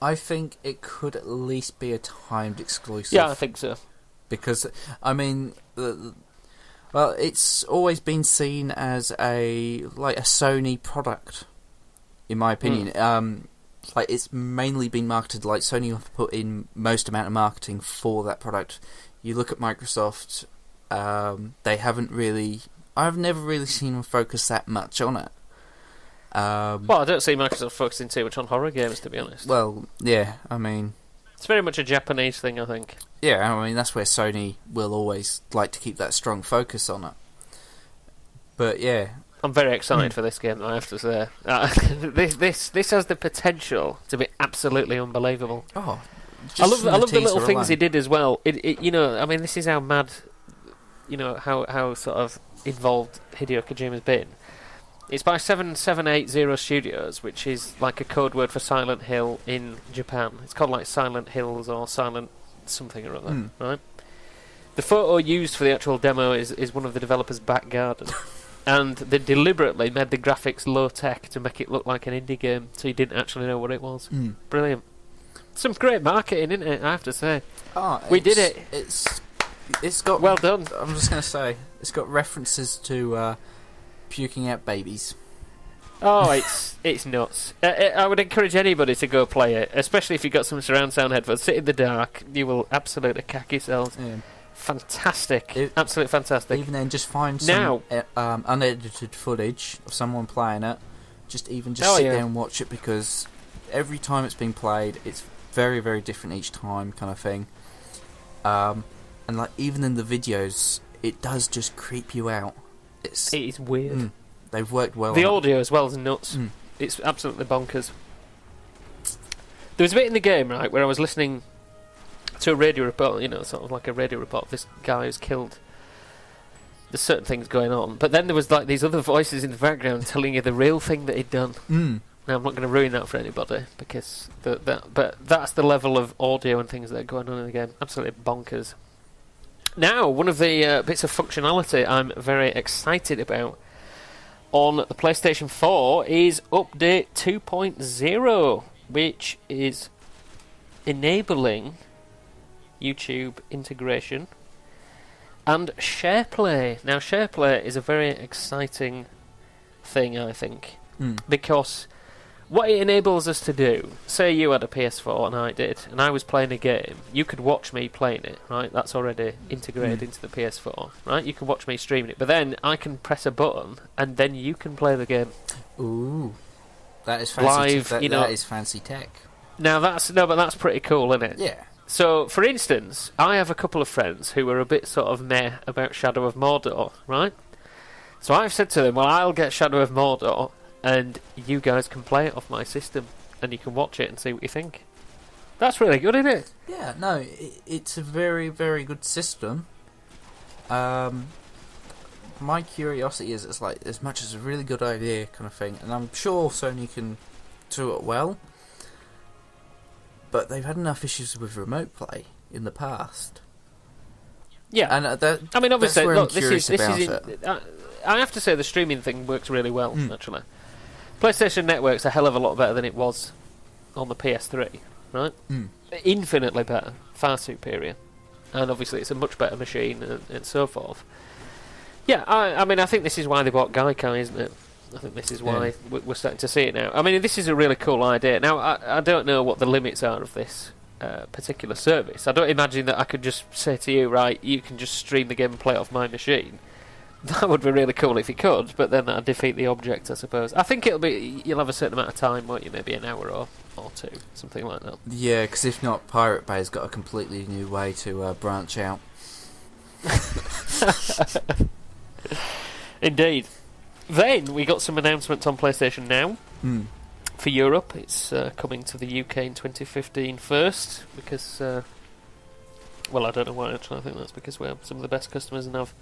I think it could at least be a timed exclusive. Yeah, I think so. Because, I mean, well, it's always been seen as a Sony product, in my opinion. Like, it's mainly been marketed like Sony have put in most amount of marketing for that product. You look at Microsoft, they haven't really... I've never really seen them focus that much on it. Well, I don't see Microsoft focusing too much on horror games, to be honest. Well, yeah, I mean... It's very much a Japanese thing, I think. Yeah, I mean, that's where Sony will always like to keep that strong focus on it. But, yeah. I'm very excited for this game, I have to say. This has the potential to be absolutely unbelievable. Oh, I love the little things he did as well. You know, I mean, this is how mad, you know, how sort of involved Hideo Kojima's been. It's by 7780 Studios, which is like a code word for Silent Hill in Japan. It's called like Silent Hills or Silent something or other, right? The photo used for the actual demo is one of the developers' back garden. And they deliberately made the graphics low-tech to make it look like an indie game, so you didn't actually know what it was. Brilliant. Some great marketing, isn't it, I have to say. Oh, we did it. It's got... Well done. I'm just going to say, it's got references to... puking out babies. Oh, it's nuts. I would encourage anybody to go play it, especially if you've got some surround sound headphones. Sit in the dark, you will absolutely cack yourselves. Yeah. Fantastic. Absolutely fantastic. Even then, just find some unedited footage of someone playing it. Just sit there and watch it, because every time it's being played, it's very, very different each time, kind of thing. And like even in the videos, it does just creep you out. It is weird. They've worked well. The audio as well is nuts. It's absolutely bonkers. There was a bit in the game, right, where I was listening to a radio report, you know, sort of like a radio report of this guy who's killed. There's certain things going on, but then there was like these other voices in the background telling you the real thing that he'd done. Now I'm not going to ruin that for anybody, because but that's the level of audio and things that are going on in the game. Absolutely bonkers. Now, one of the bits of functionality I'm very excited about on the PlayStation 4 is Update 2.0, which is enabling YouTube integration and SharePlay. Now, SharePlay is a very exciting thing, I think, because what it enables us to do, say you had a PS4 and I did, and I was playing a game, you could watch me playing it, right? That's already integrated into the PS4, right? You can watch me streaming it, but then I can press a button and then you can play the game. Ooh, that is fancy. Live, that is fancy tech. Now but that's pretty cool, isn't it? Yeah. So, for instance, I have a couple of friends who are a bit sort of meh about Shadow of Mordor, right? So I've said to them, well, I'll get Shadow of Mordor, and you guys can play it off my system, and you can watch it and see what you think. That's really good, isn't it? Yeah, no, it's a very, very good system. My curiosity is, it's like, as much as a really good idea kind of thing, and I'm sure Sony can do it well, but they've had enough issues with remote play in the past. Yeah, and I mean, obviously, look, this is I have to say the streaming thing works really well, actually. PlayStation Network's a hell of a lot better than it was on the PS3, right? Infinitely better, far superior. And obviously it's a much better machine and so forth. Yeah, I mean, I think this is why they bought Gaikai, isn't it? I think this is why we're starting to see it now. I mean, this is a really cool idea. Now, I don't know what the limits are of this particular service. I don't imagine that I could just say to you, right, you can just stream the game and play it off my machine. That would be really cool if you could, but then that'd defeat the object, I suppose. I think you'll have a certain amount of time, won't you? Maybe an hour or two, something like that. Yeah, because if not, Pirate Bay's got a completely new way to branch out. Indeed. Then we got some announcements on PlayStation Now. For Europe. It's coming to the UK in 2015 first, because, well, I don't know why, actually. I think that's because we have some of the best customers and have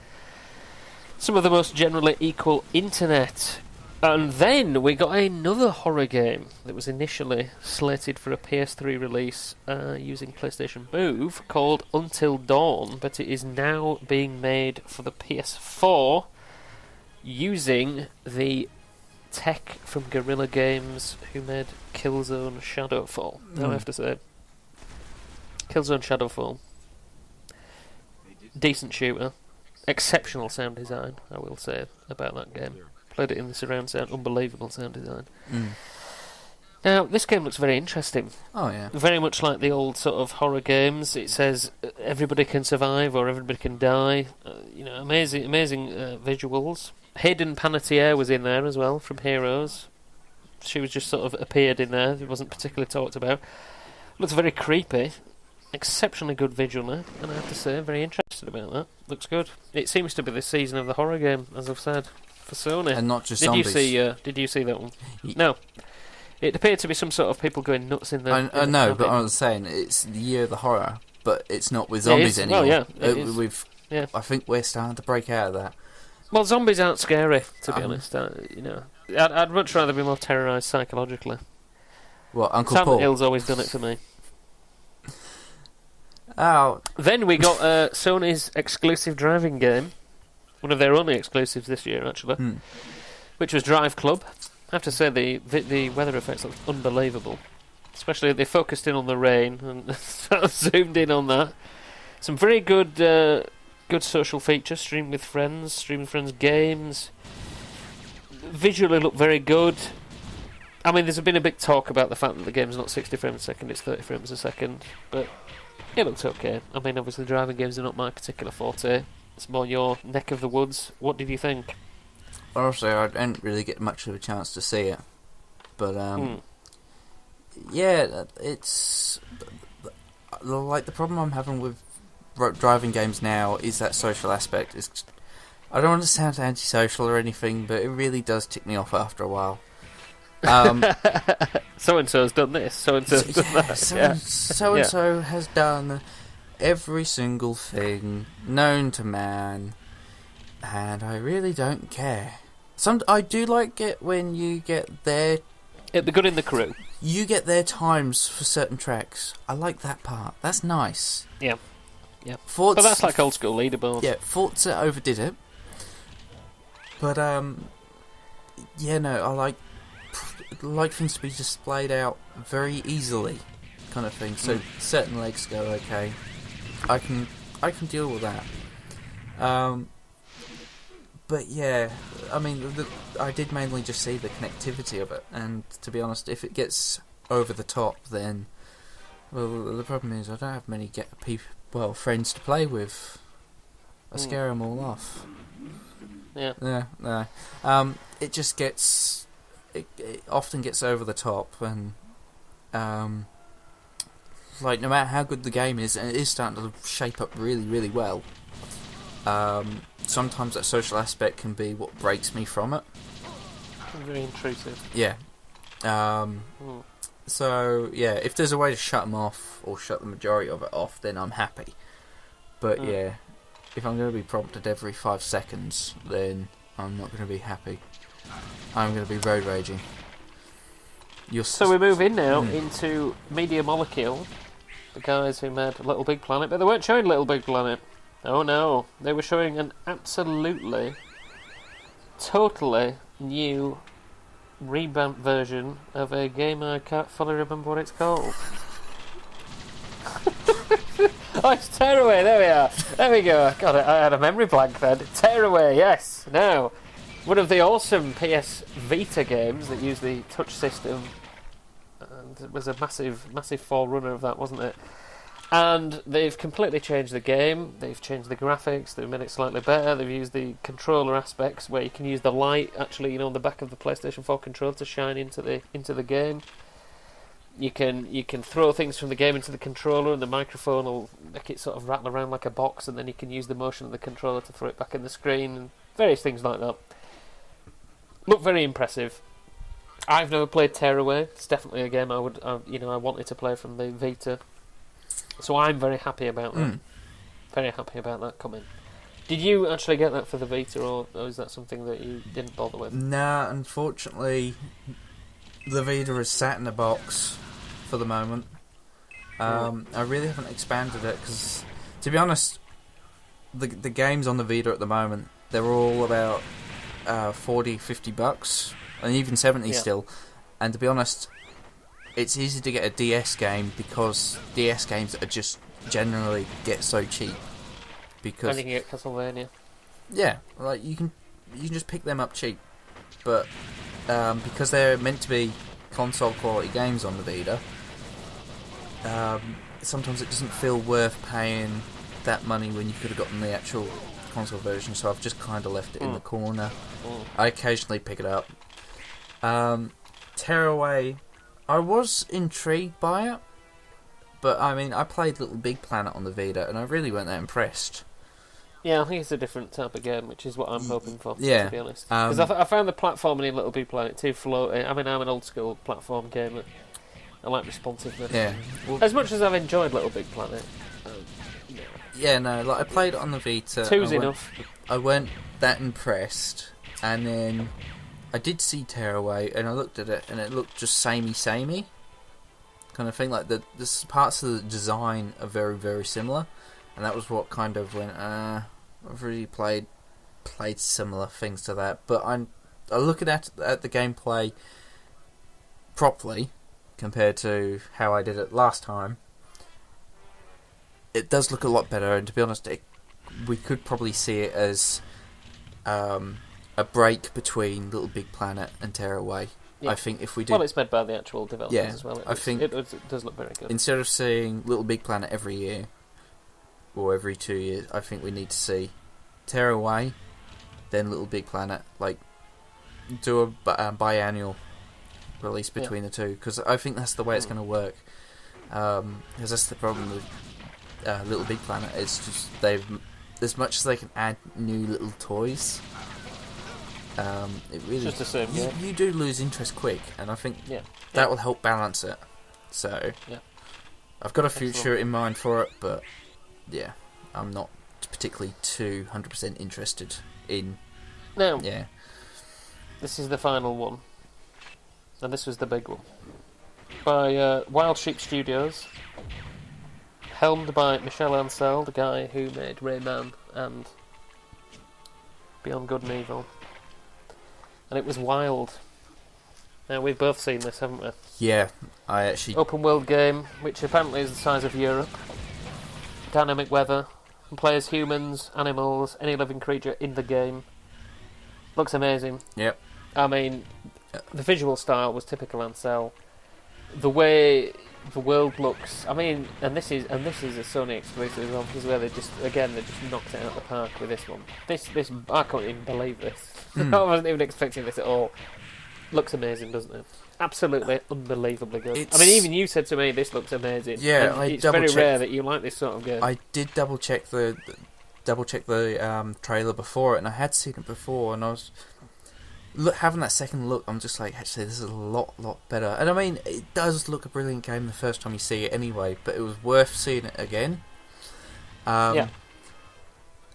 some of the most generally equal internet. And then we got another horror game that was initially slated for a PS3 release using PlayStation Move, called Until Dawn, but it is now being made for the PS4 using the tech from Guerrilla Games, who made Killzone Shadowfall. Now I have to say, Killzone Shadowfall, decent shooter, exceptional sound design, I will say about that game. Played it in the surround sound, unbelievable sound design. Now, this game looks very interesting. Oh, yeah. Very much like the old sort of horror games. It says everybody can survive or everybody can die. Amazing visuals. Hayden Panettiere was in there as well, from Heroes. She was just sort of appeared in there. It wasn't particularly talked about. Looks very creepy. Exceptionally good visually, and I have to say, very interested about that. Looks good. It seems to be the season of the horror game, as I've said, for Sony. And not just zombies. Did you see that one? No. It appeared to be some sort of people going nuts in there. I know, but I was saying, it's the year of the horror, but it's not with zombies anymore. Well, yeah. I think we're starting to break out of that. Well, zombies aren't scary, to be honest. I'd much rather be more terrorised psychologically. Well, Uncle Silent Paul. Hill's always done it for me. Oh. Then we got Sony's exclusive driving game, one of their only exclusives this year, actually, which was Drive Club. I have to say, the weather effects look unbelievable. Especially they focused in on the rain and sort of zoomed in on that. Some very good social features, stream with friends games. Visually look very good. I mean, there's been a big talk about the fact that the game's not 60 frames a second, it's 30 frames a second, but it looks okay. I mean, obviously driving games are not my particular forte. It's more your neck of the woods. What did you think? Honestly, I didn't really get much of a chance to see it. But, yeah, it's... Like, the problem I'm having with driving games now is that social aspect. I don't want to sound antisocial or anything, but it really does tick me off after a while. So-and-so's done this, so-and-so's done that. So-and-so has done every single thing known to man, and I really don't care. I do like it when you get their... It'd be good in the crew. You get their times for certain tracks. I like that part. That's nice. Yeah. But that's like old school leaderboard. Yeah, Forza overdid it. But, yeah, no, I like things to be displayed out very easily, kind of thing. So certain legs go okay. I can deal with that. But yeah, I mean, I did mainly just see the connectivity of it, and to be honest, if it gets over the top, then the problem is I don't have many friends to play with. I scare them all off. Yeah. No. It just gets. It often gets over the top, and like no matter how good the game is, and it is starting to shape up really, really well. Sometimes that social aspect can be what breaks me from it. Very intrusive. Yeah. So yeah, if there's a way to shut them off or shut the majority of it off, then I'm happy. But yeah, if I'm going to be prompted every 5 seconds, then I'm not going to be happy. I'm going to be road raging. So we move in now into Media Molecule, the guys who made Little Big Planet, but they weren't showing Little Big Planet. Oh no, they were showing an absolutely, totally new revamped version of a game I can't fully remember what it's called. Oh, it's Tearaway, there we are. There we go. God, I had a memory blank then. Tearaway, yes. Now, one of the awesome PS Vita games that used the touch system, and it was a massive forerunner of that, wasn't it? And they've completely changed the game. They've changed the graphics. They've made it slightly better. They've used the controller aspects where you can use the light actually, on the back of the PlayStation 4 controller to shine into the game. You can throw things from the game into the controller, and the microphone will make it sort of rattle around like a box, and then you can use the motion of the controller to throw it back in the screen, and various things like that. Look very impressive. I've never played Tearaway. It's definitely a game I wanted to play from the Vita. So I'm very happy about that. Very happy about that coming. Did you actually get that for the Vita, or is that something that you didn't bother with? Nah, unfortunately, the Vita is sat in a box for the moment. I really haven't expanded it because, to be honest, the games on the Vita at the moment, they're all about $40-50, and even 70 still. And to be honest, it's easy to get a DS game because DS games are just generally get so cheap. Because and you can get Castlevania. Yeah, like you can just pick them up cheap, but because they're meant to be console quality games on the Vita, sometimes it doesn't feel worth paying that money when you could have gotten the actual console version. So I've just kind of left it in the corner. I occasionally pick it up. Tearaway, I was intrigued by it, but I mean, I played Little Big Planet on the Vita, and I really weren't that impressed. Yeah, I think it's a different type of game, which is what I'm hoping for, to be honest. Because I found the platforming in Little Big Planet too floaty. I mean, I'm an old school platform gamer. I like responsiveness. Yeah. Well, as much as I've enjoyed Little Big Planet. I played it on the Vita. Two's enough. I weren't that impressed, and then I did see Tearaway, and I looked at it, and it looked just samey kind of thing. Like the parts of the design are very, very similar, and that was what kind of went. I've really played similar things to that, but I look at the gameplay properly compared to how I did it last time. It does look a lot better, and to be honest, we could probably see it as a break between Little Big Planet and Tearaway. Yeah. I think if we did... Well, it's made by the actual developers as well. I think it does look very good. Instead of seeing Little Big Planet every year, or every 2 years, I think we need to see Tearaway, then Little Big Planet, like, do a biannual release between the two, because I think that's the way it's going to work. Because that's the problem with Little Big Planet, it's just as much as they can add new little toys, it really just the same, you do lose interest quick, and I think that will help balance it. So I've got a future in mind for it, but I'm not particularly 200% interested in. No. Yeah. This is the final one, and this was the big one, by Wild Sheep Studios, helmed by Michel Ancel, the guy who made Rayman and Beyond Good and Evil. And it was Wild. Now, we've both seen this, haven't we? Yeah, I actually... Open world game, which apparently is the size of Europe. Dynamic weather. And play as humans, animals, any living creature in the game. Looks amazing. Yep. I mean, the visual style was typical Ancel. The way the world looks, I mean, and this is a Sony exclusive as well, because where they just knocked it out of the park with this one. This I can't even believe this. I wasn't even expecting this at all. Looks amazing, doesn't it? Absolutely unbelievably good. I mean, even you said to me, this looks amazing. Yeah, it's very rare that you like this sort of game. I did double check the trailer before it, and I had seen it before, and I was having that second look. I'm just like, actually, this is a lot better. And I mean, it does look a brilliant game the first time you see it anyway, but it was worth seeing it again. And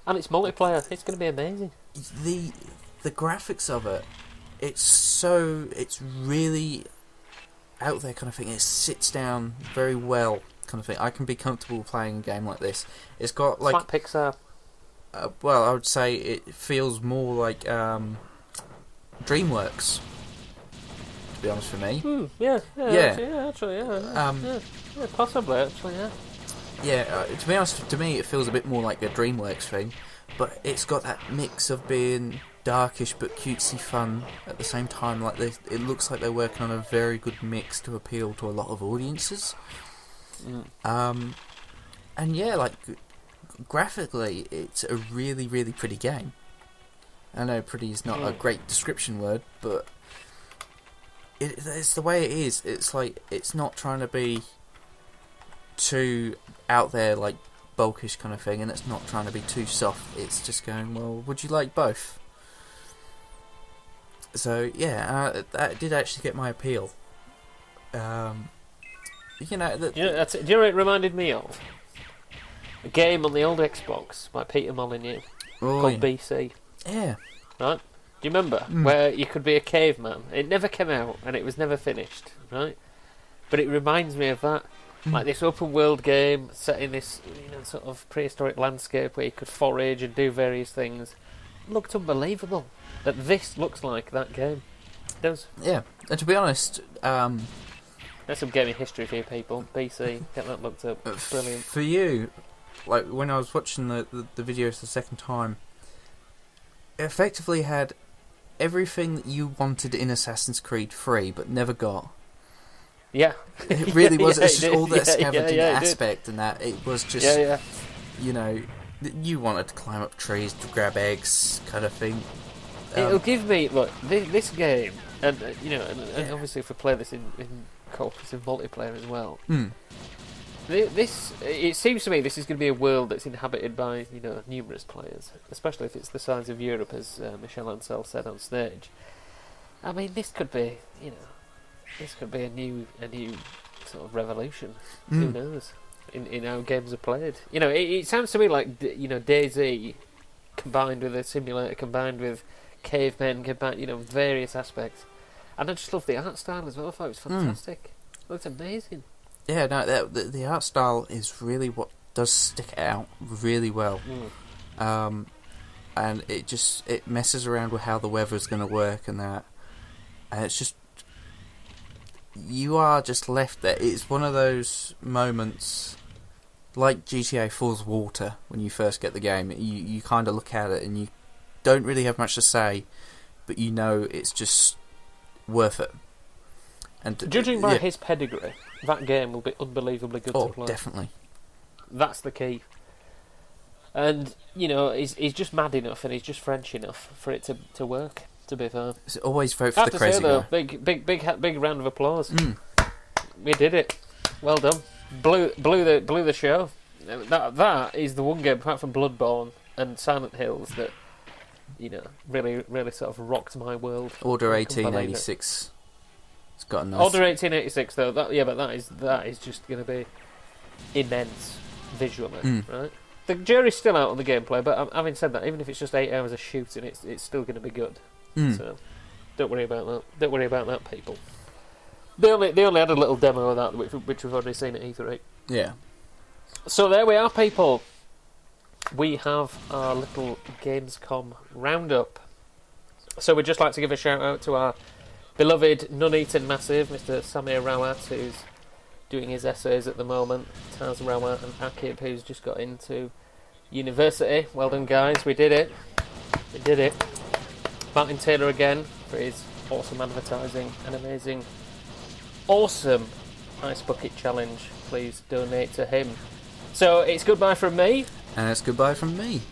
it's multiplayer. It's going to be amazing. The graphics of it, it's really out there kind of thing. It sits down very well kind of thing. I can be comfortable playing a game like this. It's got like... It's like Pixar. Well, I would say it feels more like DreamWorks, to be honest, for me. Actually, possibly, actually, to be honest, to me it feels a bit more like a DreamWorks thing, but it's got that mix of being darkish but cutesy fun at the same time. Like it looks like they're working on a very good mix to appeal to a lot of audiences. And yeah, like graphically, it's a really, really pretty game. I know pretty is not a great description word, but it's the way it is. It's like, it's not trying to be too out there, like bulkish kind of thing, and it's not trying to be too soft. It's just going, well, would you like both? So yeah, that did actually get my appeal. Do you know what it reminded me of? A game on the old Xbox by Peter Molyneux called BC. Yeah. Right? Do you remember? Where you could be a caveman. It never came out and it was never finished, right? But it reminds me of that. Like this open world game set in this sort of prehistoric landscape where you could forage and do various things. It looked unbelievable. That this looks like that game. It does. Yeah. And to be honest, that's some gaming history for you people. BC, get that looked up. Brilliant. For you, like when I was watching the videos the second time, it effectively had everything that you wanted in Assassin's Creed 3 but never got. Yeah. It really was. It's just all that scavenging aspect and that. It was just, you know, you wanted to climb up trees to grab eggs kind of thing. It'll give me, look, this game, and and obviously if we play this in cooperative multiplayer as well, it seems to me this is going to be a world that's inhabited by numerous players, especially if it's the size of Europe, as Michel Ancel said on stage. I mean, this could be a new sort of revolution. Who knows? In how games are played. It sounds to me like DayZ combined with a simulator, combined with cavemen, combined various aspects. And I just love the art style as well. I thought it was fantastic. It looks amazing. Yeah, no, the art style is really what does stick out really well. And it messes around with how the weather's going to work and that. And it's just, you are just left there. It's one of those moments like GTA 4's Water when you first get the game. You kind of look at it and you don't really have much to say, but you know it's just worth it. And judging by his pedigree, that game will be unbelievably good to play. Oh, definitely. That's the key. And he's just mad enough and he's just French enough for it to work. To be fair, so always vote for the crazy guy. Big round of applause. We did it. Well done. Blew the show. That is the one game apart from Bloodborne and Silent Hills that really sort of rocked my world. Order 1886. It's got a nice. Order 1886 though. But that is just going to be immense visually, right? The jury's still out on the gameplay, but having said that, even if it's just 8 hours of shooting, it's still going to be good. So don't worry about that. Don't worry about that, people. They only had a little demo of that, which we've already seen at E3. Yeah. So there we are, people. We have our little Gamescom roundup. So we'd just like to give a shout out to our beloved Nuneaton Massive, Mr. Samir Rawat, who's doing his essays at the moment. Taz Rawat and Akib, who's just got into university. Well done, guys. We did it. We did it. Martin Taylor again for his awesome advertising and amazing, awesome Ice Bucket Challenge. Please donate to him. So it's goodbye from me. And it's goodbye from me.